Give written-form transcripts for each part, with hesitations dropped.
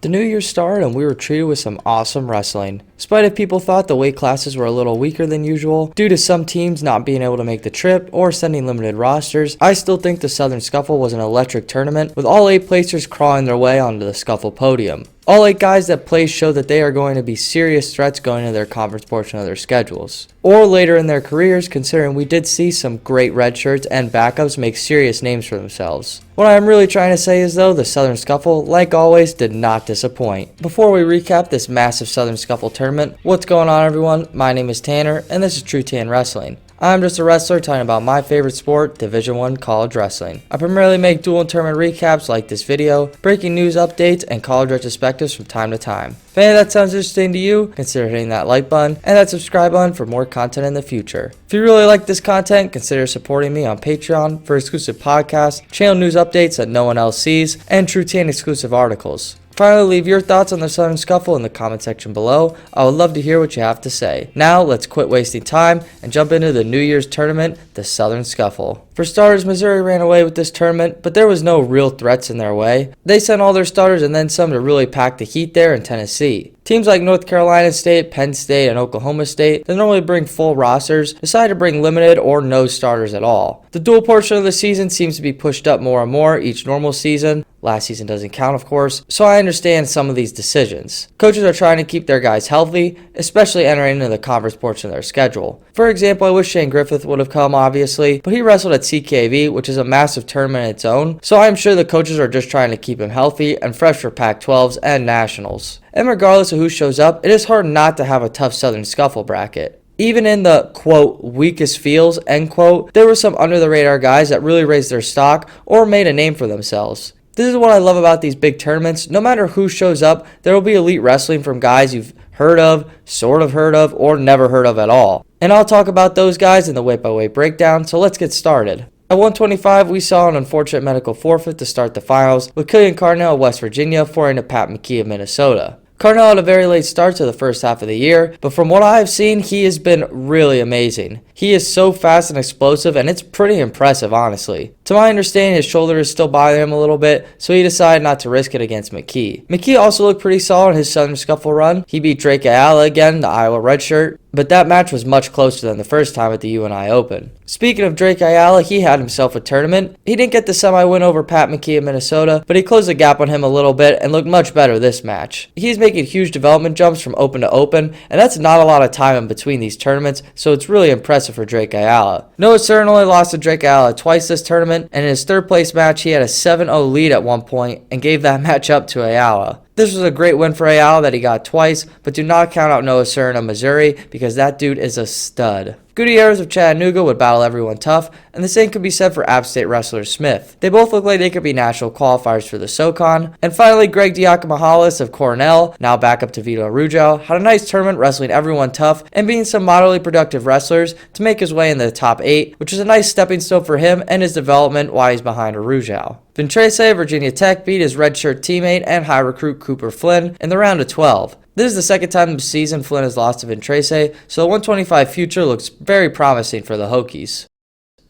The new year started and we were treated with some awesome wrestling. Despite if people thought the weight classes were a little weaker than usual, due to some teams not being able to make the trip or sending limited rosters, I still think the Southern Scuffle was an electric tournament with all 8 placers crawling their way onto the Scuffle podium. All 8 guys that placed show that they are going to be serious threats going into their conference portion of their schedules. Or later in their careers, considering we did see some great red shirts and backups make serious names for themselves. What I am really trying to say is though, the Southern Scuffle, like always, did not disappoint. Before we recap this massive Southern Scuffle tournament, what's going on everyone? My name is Tanner and this is TrueTan Wrestling. I'm just a wrestler talking about my favorite sport, Division I college wrestling. I primarily make dual and tournament recaps like this video, breaking news updates, and college retrospectives from time to time. If any of that sounds interesting to you, consider hitting that like button and that subscribe button for more content in the future. If you really like this content, consider supporting me on Patreon for exclusive podcasts, channel news updates that no one else sees, and TrueTan exclusive articles. Finally, leave your thoughts on the Southern Scuffle in the comment section below. I would love to hear what you have to say. Now, let's quit wasting time and jump into the New Year's tournament, the Southern Scuffle. For starters, Missouri ran away with this tournament, but there was no real threats in their way. They sent all their starters and then some to really pack the heat there in Tennessee. Teams like North Carolina State, Penn State, and Oklahoma State that normally bring full rosters decided to bring limited or no starters at all. The dual portion of the season seems to be pushed up more and more each normal season. Last season doesn't count, of course, so I understand some of these decisions. Coaches are trying to keep their guys healthy, especially entering into the conference portion of their schedule. For example, I wish Shane Griffith would have come, obviously, but he wrestled at CKV, which is a massive tournament in its own, so I'm sure the coaches are just trying to keep him healthy and fresh for Pac-12s and Nationals. And regardless of who shows up, it is hard not to have a tough Southern Scuffle bracket. Even in the, quote, weakest fields, end quote, there were some under-the-radar guys that really raised their stock or made a name for themselves. This is what I love about these big tournaments. No matter who shows up, there will be elite wrestling from guys you've heard of, sort of heard of, or never heard of at all. And I'll talk about those guys in the weight-by-weight breakdown, so let's get started. At 125, we saw an unfortunate medical forfeit to start the finals, with Killian Carnell of West Virginia foiling to Pat McKee of Minnesota. Carnell had a very late start to the first half of the year, but from what I have seen, he has been really amazing. He is so fast and explosive, and it's pretty impressive, honestly. To my understanding, his shoulder is still bothering him a little bit, so he decided not to risk it against McKee. McKee also looked pretty solid in his Southern Scuffle run. He beat Drake Ayala again, the Iowa redshirt, but that match was much closer than the first time at the UNI Open. Speaking of Drake Ayala, he had himself a tournament. He didn't get the semi-win over Pat McKee of Minnesota, but he closed the gap on him a little bit and looked much better this match. He's making huge development jumps from open to open, and that's not a lot of time in between these tournaments, so it's really impressive for Drake Ayala. Noah Cern only lost to Drake Ayala twice this tournament, and in his third place match, he had a 7-0 lead at one point and gave that match up to Ayala. This was a great win for Ayala that he got twice, but do not count out Noah Cern of Missouri because that dude is a stud. Gutierrez of Chattanooga would battle everyone tough, and the same could be said for App State wrestler Smith. They both look like they could be national qualifiers for the SoCon. And finally, Greg Diakomahalis of Cornell, now back up to Vito Arujau, had a nice tournament wrestling everyone tough and beating some moderately productive wrestlers to make his way in the top 8, which is a nice stepping stone for him and his development while he's behind Arujau. Ventrese of Virginia Tech beat his redshirt teammate and high recruit Cooper Flynn in the round of 12. This is the second time this season Flynn has lost to Ventrese, so the 125 future looks very promising for the Hokies.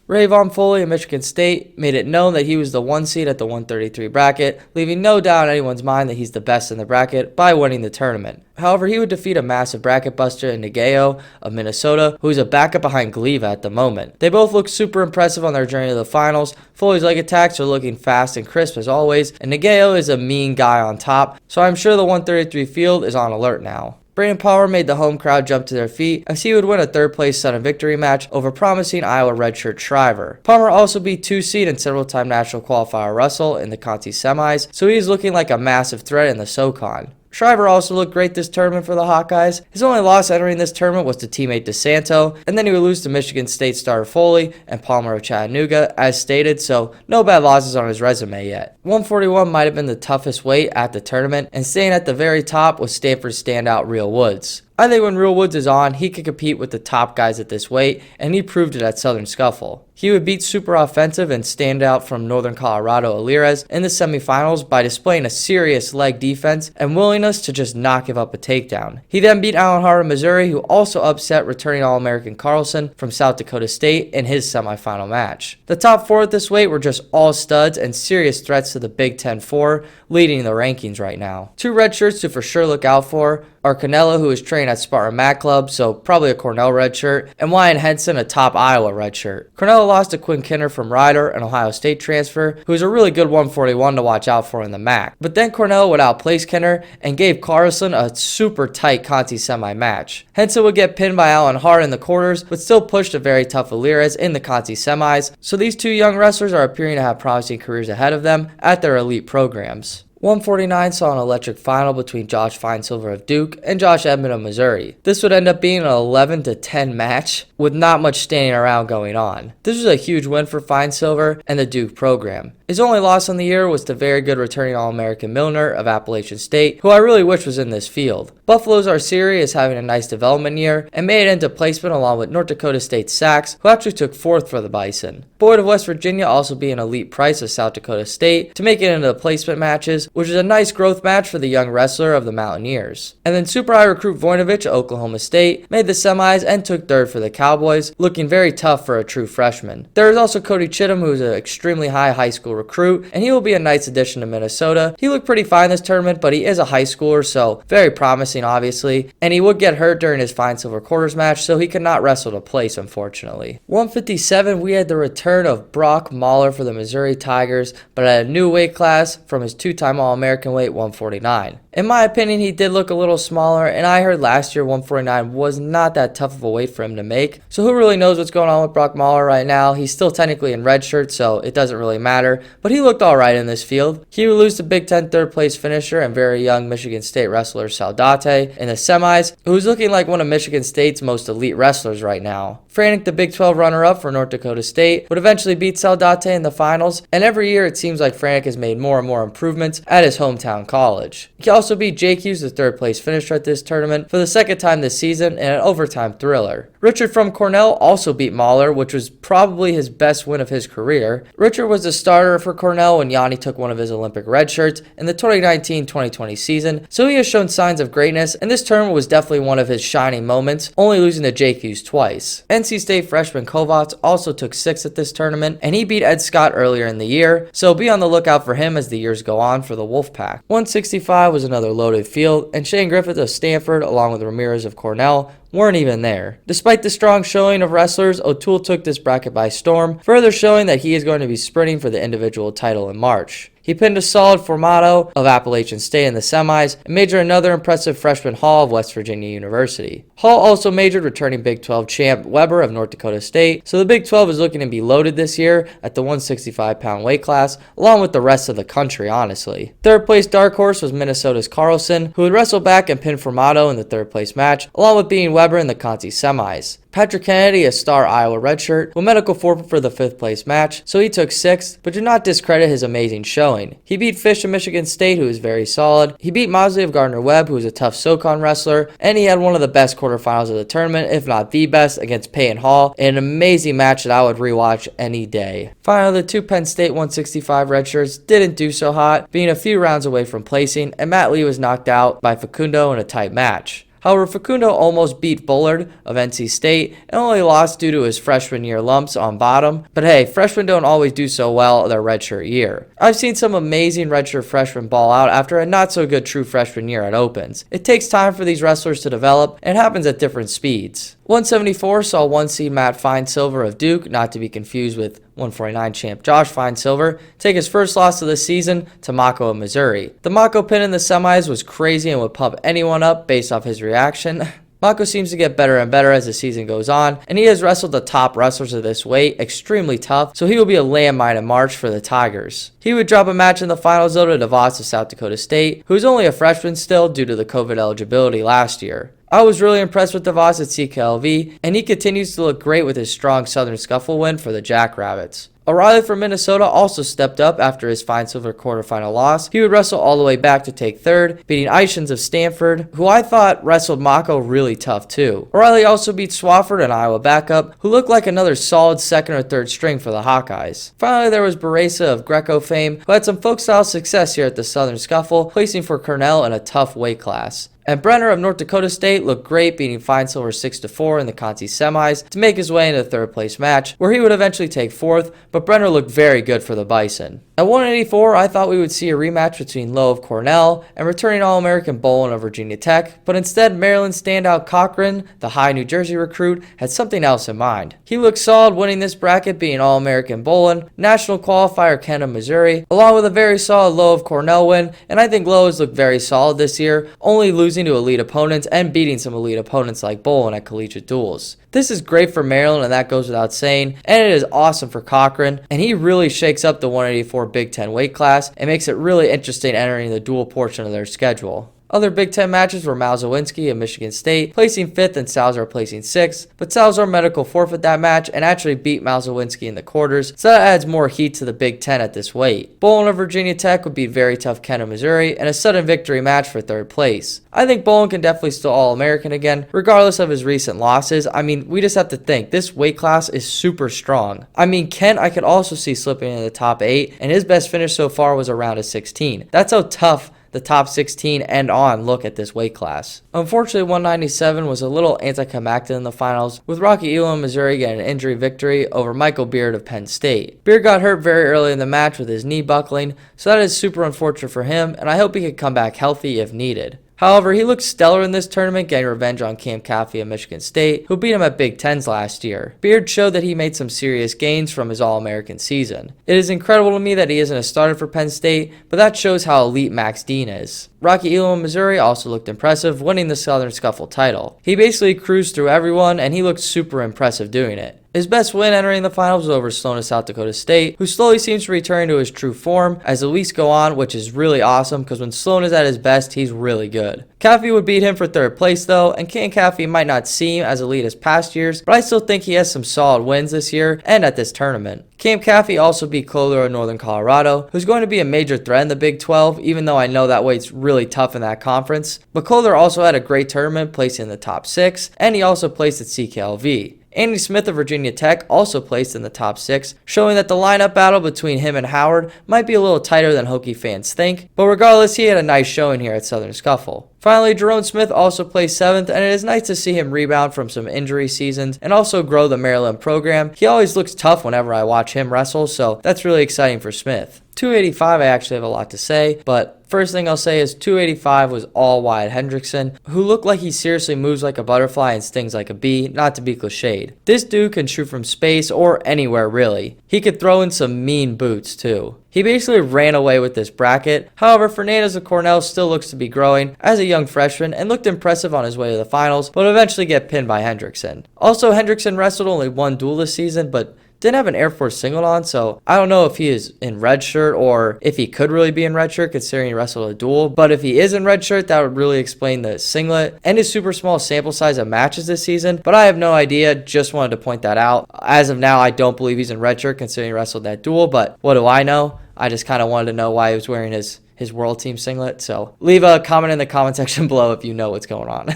Ray Von Foley of Michigan State made it known that he was the 1 seed at the 133 bracket, leaving no doubt in anyone's mind that he's the best in the bracket by winning the tournament. However, he would defeat a massive bracket buster in Nagao of Minnesota, who is a backup behind Gleva at the moment. They both look super impressive on their journey to the finals. Foley's leg attacks are looking fast and crisp as always, and Nagao is a mean guy on top, so I'm sure the 133 field is on alert now. Brandon Palmer made the home crowd jump to their feet as he would win a third-place Southern Victory match over promising Iowa redshirt Shriver. Palmer also beat 2 seed and several-time national qualifier Russell in the Conti semis, so he's looking like a massive threat in the SoCon. Shriver also looked great this tournament for the Hawkeyes. His only loss entering this tournament was to teammate DeSanto, and then he would lose to Michigan State starter Foley and Palmer of Chattanooga, as stated, so no bad losses on his resume yet. 141 might have been the toughest weight at the tournament, and staying at the very top was Stanford standout Real Woods. I think when Real Woods is on, he could compete with the top guys at this weight, and he proved it at Southern Scuffle. He would beat super offensive and standout from Northern Colorado Alirez in the semifinals by displaying a serious leg defense and willingness to just not give up a takedown. He then beat Alan Hart of Missouri, who also upset returning All-American Carlson from South Dakota State in his semifinal match. The top 4 at this weight were just all studs and serious threats to the Big Ten 4, leading the rankings right now. 2 red shirts to for sure look out for are Canelo, who is trained at Spartan Mac Club, so probably a Cornell red shirt, and Wyatt Henson, a top Iowa red shirt. Cornell lost to Quinn Kinner from Rider, an Ohio State transfer, who is a really good 141 to watch out for in the MAC. But then Cornell would outplace Kinner and gave Carlson a super tight Conti semi match. Henson would get pinned by Alan Hart in the quarters, but still pushed a very tough Alirez in the Conti semis, so these 2 young wrestlers are appearing to have promising careers ahead of them at their elite programs. 149 saw an electric final between Josh Finesilver of Duke and Josh Edmond of Missouri. This would end up being an 11-10 match with not much standing around going on. This was a huge win for Finesilver and the Duke program. His only loss on the year was to very good returning All-American Milner of Appalachian State, who I really wish was in this field. Buffalo's Arceri is having a nice development year and made it into placement along with North Dakota State Sachs, who actually took 4th for the Bison. Boyd of West Virginia also beat an elite Price of South Dakota State to make it into the placement matches, which is a nice growth match for the young wrestler of the Mountaineers. And then super high recruit Voinovich of Oklahoma State made the semis and took 3rd for the Cowboys, looking very tough for a true freshman. There is also Cody Chittum, who is an extremely high school recruit, and he will be a nice addition to Minnesota. He looked pretty fine this tournament, but he is a high schooler, so very promising obviously, and he would get hurt during his Finesilver quarters match, so he could not wrestle to place unfortunately. 157, we had the return of Brock Mahler for the Missouri Tigers, but at a new weight class from his 2-time All-American weight 149. In my opinion, he did look a little smaller, and I heard last year 149 was not that tough of a weight for him to make. So who really knows what's going on with Brock Mahler right now? He's still technically in red shirt, so it doesn't really matter, but he looked alright in this field. He would lose to Big Ten 3rd place finisher and very young Michigan State wrestler Saldate in the semis, who's looking like one of Michigan State's most elite wrestlers right now. Franek, the Big 12 runner-up for North Dakota State, would eventually beat Saldate in the finals, and every year it seems like Franek has made more and more improvements at his hometown college. He also beat Jake Hughes, the 3rd place finisher at this tournament, for the 2nd time this season in an overtime thriller. Richard from Cornell also beat Mahler, which was probably his best win of his career. Richard was the starter for Cornell when Yanni took one of his Olympic red shirts in the 2019-2020 season, so he has shown signs of greatness, and this tournament was definitely one of his shining moments, only losing to Jake Hughes twice. NC State freshman Kovacs also took 6th at this tournament, and he beat Ed Scott earlier in the year, so be on the lookout for him as the years go on for the Wolfpack. 165 was another loaded field, and Shane Griffith of Stanford, along with Ramirez of Cornell, weren't even there. Despite the strong showing of wrestlers, O'Toole took this bracket by storm, further showing that he is going to be sprinting for the individual title in March. He pinned a solid Formato of Appalachian State in the semis and majored another impressive freshman Hall of West Virginia University. Hall also majored returning Big 12 champ Weber of North Dakota State, so the Big 12 is looking to be loaded this year at the 165-pound weight class, along with the rest of the country, honestly. 3rd place dark horse was Minnesota's Carlson, who would wrestle back and pin Formato in the 3rd place match, along with beating Weber in the Conti semis. Patrick Kennedy, a star Iowa redshirt, will medical forfeit for the 5th place match, so he took 6th, but do not discredit his amazing showing. He beat Fish of Michigan State, who is very solid. He beat Mosley of Gardner-Webb, who is a tough SoCon wrestler, and he had one of the best quarterfinals of the tournament, if not the best, against Peyton Hall, in an amazing match that I would rewatch any day. Finally, the 2 Penn State 165 redshirts didn't do so hot, being a few rounds away from placing, and Matt Lee was knocked out by Facundo in a tight match. However, Facundo almost beat Bullard of NC State and only lost due to his freshman year lumps on bottom. But hey, freshmen don't always do so well their redshirt year. I've seen some amazing redshirt freshmen ball out after a not so good true freshman year at Opens. It takes time for these wrestlers to develop, and it happens at different speeds. 174 saw 1 seed Matt Finesilver of Duke, not to be confused with 149 champ Josh Finesilver, take his first loss of the season to Mako of Missouri. The Mako pin in the semis was crazy and would pump anyone up based off his reaction. Mako seems to get better and better as the season goes on, and he has wrestled the top wrestlers of this weight extremely tough, so he will be a landmine in March for the Tigers. He would drop a match in the finals though to DeVos of South Dakota State, who is only a freshman still due to the COVID eligibility last year. I was really impressed with DeVos at CKLV, and he continues to look great with his strong Southern Scuffle win for the Jackrabbits. O'Reilly from Minnesota also stepped up after his fine silver quarterfinal loss. He would wrestle all the way back to take third, beating Ishins of Stanford, who I thought wrestled Mako really tough too. O'Reilly also beat Swafford, an Iowa backup, who looked like another solid second or third string for the Hawkeyes. Finally, there was Baresa of Greco fame, who had some folk-style success here at the Southern Scuffle, placing for Cornell in a tough weight class. And Brenner of North Dakota State looked great, beating fine silver 6-4 in the Conti semis to make his way into the third place match, where he would eventually take fourth, but Brenner looked very good for the Bison. At 184, I thought we would see a rematch between Lowe of Cornell and returning All-American Bolin of Virginia Tech, but instead Maryland standout Cochran, the high New Jersey recruit, had something else in mind. He looked solid winning this bracket, being All-American Bolin, national qualifier Ken of Missouri, along with a very solid Lowe of Cornell win, and I think Lowe has looked very solid this year, only losing to elite opponents and beating some elite opponents like Bolin at collegiate duels. This is great for Maryland, and that goes without saying, and it is awesome for Cochran, and he really shakes up the 184 Big Ten weight class and makes it really interesting entering the dual portion of their schedule. Other Big Ten matches were Malzawinski of Michigan State placing 5th and Salazar placing 6th, but Salazar medical forfeit that match and actually beat Malzawinski in the quarters, so that adds more heat to the Big Ten at this weight. Bolin of Virginia Tech would beat very tough Ken of Missouri in a sudden victory match for 3rd place. I think Bolin can definitely still All-American again, regardless of his recent losses. I mean, we just have to think, this weight class is super strong. I mean, Kent I could also see slipping in the top 8, and his best finish so far was around a 16. That's how tough the top 16 and on look at this weight class. Unfortunately, 197 was a little anticlimactic in the finals, with Rocky Elam of Missouri getting an injury victory over Michael Beard of Penn State. Beard got hurt very early in the match with his knee buckling, so that is super unfortunate for him, and I hope he can come back healthy if needed. However, he looked stellar in this tournament, getting revenge on Cam Caffey of Michigan State, who beat him at Big Tens last year. Beard showed that he made some serious gains from his All-American season. It is incredible to me that he isn't a starter for Penn State, but that shows how elite Max Dean is. Rocky Elam of Missouri also looked impressive, winning the Southern Scuffle title. He basically cruised through everyone, and he looked super impressive doing it. His best win entering the finals was over Sloan of South Dakota State, who slowly seems to return to his true form as the weeks go on, which is really awesome because when Sloan is at his best, he's really good. Caffey would beat him for 3rd place though, and Cam Caffey might not seem as elite as past years, but I still think he has some solid wins this year and at this tournament. Cam Caffey also beat Kohler of Northern Colorado, who's going to be a major threat in the Big 12, even though I know that weight's really tough in that conference. But Kohler also had a great tournament, placing in the top 6, and he also placed at CKLV. Andy Smith of Virginia Tech also placed in the top 6, showing that the lineup battle between him and Howard might be a little tighter than Hokie fans think, but regardless, he had a nice showing here at Southern Scuffle. Finally, Jerome Smith also placed 7th, and it is nice to see him rebound from some injury seasons and also grow the Maryland program. He always looks tough whenever I watch him wrestle, so that's really exciting for Smith. 285, I actually have a lot to say, but first thing I'll say is 285 was all Wyatt Hendrickson, who looked like he seriously moves like a butterfly and stings like a bee, not to be cliched. This dude can shoot from space or anywhere really. He could throw in some mean boots too. He basically ran away with this bracket. However, Fernandez of Cornell still looks to be growing as a young freshman and looked impressive on his way to the finals, but eventually get pinned by Hendrickson. Also, Hendrickson wrestled only one duel this season, but didn't have an Air Force singlet on, so I don't know if he is in red shirt or if he could really be in red shirt considering he wrestled a duel. But if he is in red shirt, that would really explain the singlet and his super small sample size of matches this season. But I have no idea, just wanted to point that out. As of now, I don't believe he's in red shirt considering he wrestled that duel, but what do I know? I just kind of wanted to know why he was wearing his World Team singlet. So leave a comment in the comment section below if you know what's going on.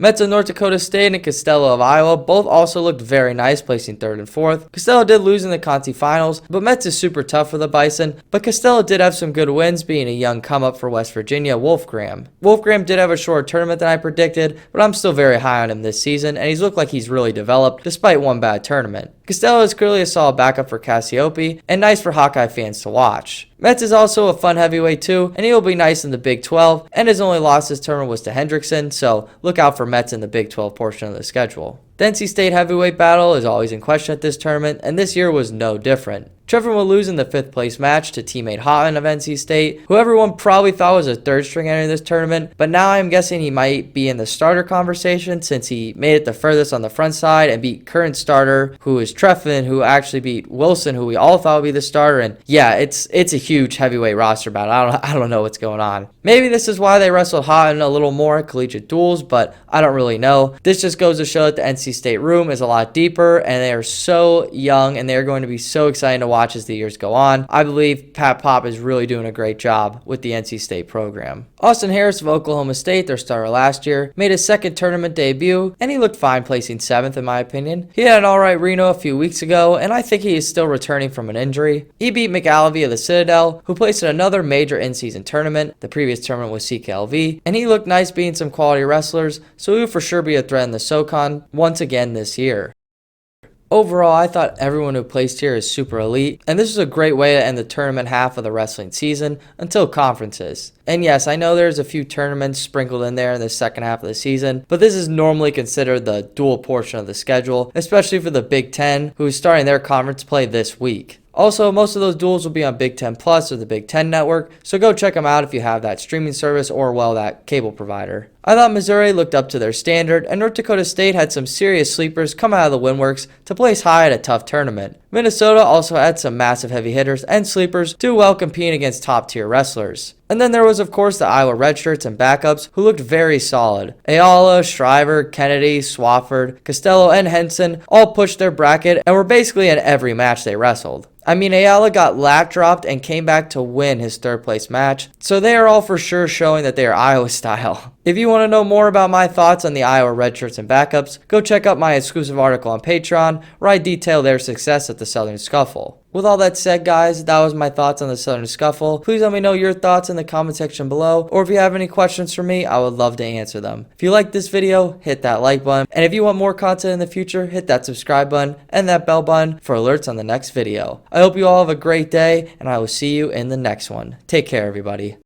Mets of North Dakota State and Costello of Iowa both also looked very nice, placing 3rd and 4th. Costello did lose in the Conti finals, but Mets is super tough for the Bison. But Costello did have some good wins, being a young come-up for West Virginia, Wolfgram. Wolfgram did have a shorter tournament than I predicted, but I'm still very high on him this season, and he's looked like he's really developed, despite one bad tournament. Costello is clearly a solid backup for Cassiope, and nice for Hawkeye fans to watch. Metz is also a fun heavyweight too, and he will be nice in the Big 12, and his only loss this tournament was to Hendrickson, so look out for Metz in the Big 12 portion of the schedule. The NC State heavyweight battle is always in question at this tournament, and this year was no different. Trevor will lose in the 5th place match to teammate Houghton of NC State, who everyone probably thought was a 3rd string entering this tournament, but now I'm guessing he might be in the starter conversation since he made it the furthest on the front side and beat current starter, who is Treffin, who actually beat Wilson, who we all thought would be the starter, and yeah, it's a huge heavyweight roster battle. I don't know what's going on. Maybe this is why they wrestled Houghton a little more at collegiate duels, but I don't really know. This just goes to show that the NC NC State room is a lot deeper, and they are so young, and they're going to be so exciting to watch as the years go on. I believe Pat Pop is really doing a great job with the NC State program. Austin Harris of Oklahoma State, their starter last year, made his second tournament debut, and he looked fine, placing 7th in my opinion. He had an alright Reno a few weeks ago, and I think he is still returning from an injury. He beat McAlvey of the Citadel, who placed in another major in-season tournament. The previous tournament was CKLV, and he looked nice beating some quality wrestlers, so he will for sure be a threat in the SoCon once again this year. Overall, I thought everyone who placed here is super elite, and this is a great way to end the tournament half of the wrestling season until conferences. And yes, I know there's a few tournaments sprinkled in there in the second half of the season, but this is normally considered the dual portion of the schedule, especially for the Big Ten, who is starting their conference play this week. Also, most of those duels will be on Big Ten Plus or the Big Ten Network, so go check them out if you have that streaming service or, well, that cable provider. I thought Missouri looked up to their standard, and North Dakota State had some serious sleepers come out of the windworks to place high at a tough tournament. Minnesota also had some massive heavy hitters and sleepers do well competing against top tier wrestlers. And then there was of course the Iowa redshirts and backups who looked very solid. Ayala, Shriver, Kennedy, Swafford, Costello, and Henson all pushed their bracket and were basically in every match they wrestled. I mean, Ayala got lap dropped and came back to win his third place match, so they are all for sure showing that they are Iowa style. If you want to know more about my thoughts on the Iowa redshirts and backups, go check out my exclusive article on Patreon where I detail their success at the Southern Scuffle. With all that said, guys, that was my thoughts on the Southern Scuffle. Please let me know your thoughts in the comment section below, or if you have any questions for me, I would love to answer them. If you liked this video, hit that like button, and if you want more content in the future, hit that subscribe button and that bell button for alerts on the next video. I hope you all have a great day, and I will see you in the next one. Take care, everybody.